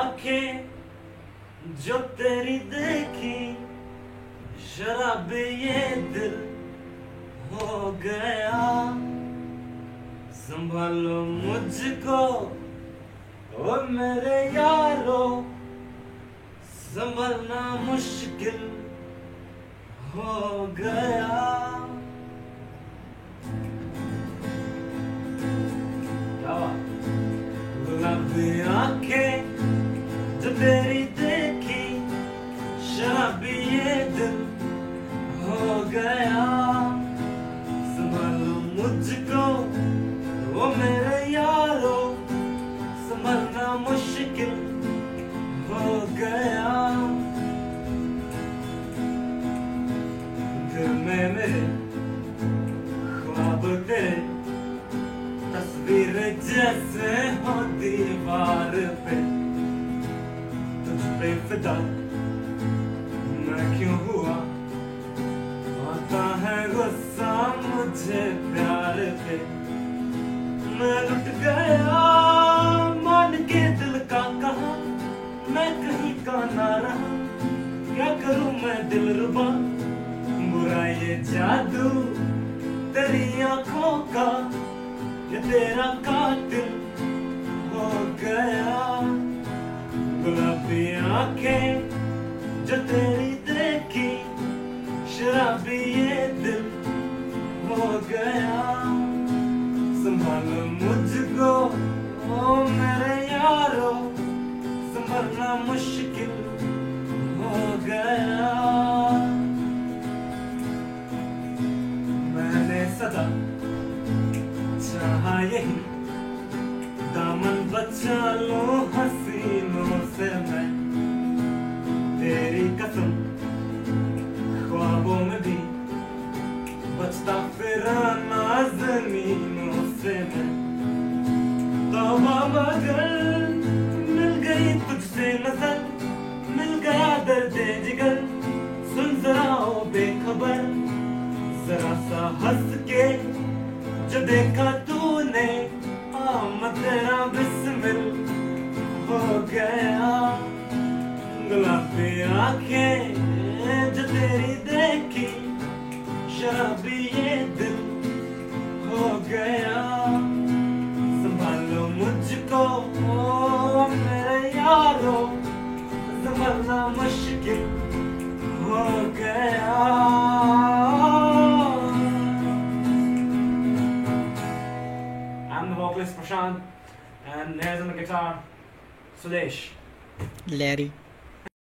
आंखें जो तेरी देखी, शराब ये दिल हो गया। संभालो मुझको ओ मेरे यारो, संभलना मुश्किल हो गया। गुलाबी आंखें जो तेरी देखी, शराबी ये दिल हो गया। संभालो मुझको वो मेरे यारो, संभलना मुश्किल हो गया। दिल में मेरे ख्वाब तेरे, तस्वीर जैसे हो दीवार पे। तुझ पे फिदा मैं क्यों हुआ, आता है गुस्सा मुझे प्यार पे। मैं लुट गया मान के दिल का कहा, मैं कहीं का ना रहा। क्या करूं मैं दिलरुबा, बुरा ये जादू तेरी आंखों का, ये तेरा कातिल हो गया। गुलाबी आंखें जो तेरी देखी, शराबी ये दिल हो गया। संभालो मुझको ओ मेरे यारो, संभलना मुश्किल हो गया। मैंने सदा चाहा यही, दामन बचा लो हसीनों से मैं। तेरी कसम ख्वाबों में भी बचता फिरा नाज़नीनों से मैं। तौबा मगर मिल गई तुझसे नजर, मिल गया दर्द जिगर। सुन जरा ओ बेखबर, जरा सा हंस के जो देखा तूने, तेरा बिस्मिल हो गया। गुलाबी आंखें जो तेरी देखी, शराबी ये दिल हो गया। संभालो मुझको ओ मेरे यारो, संभलना मुश्किल हो गया। I'm the vocalist Prashant, and here's on the guitar, Sudesh. Larry.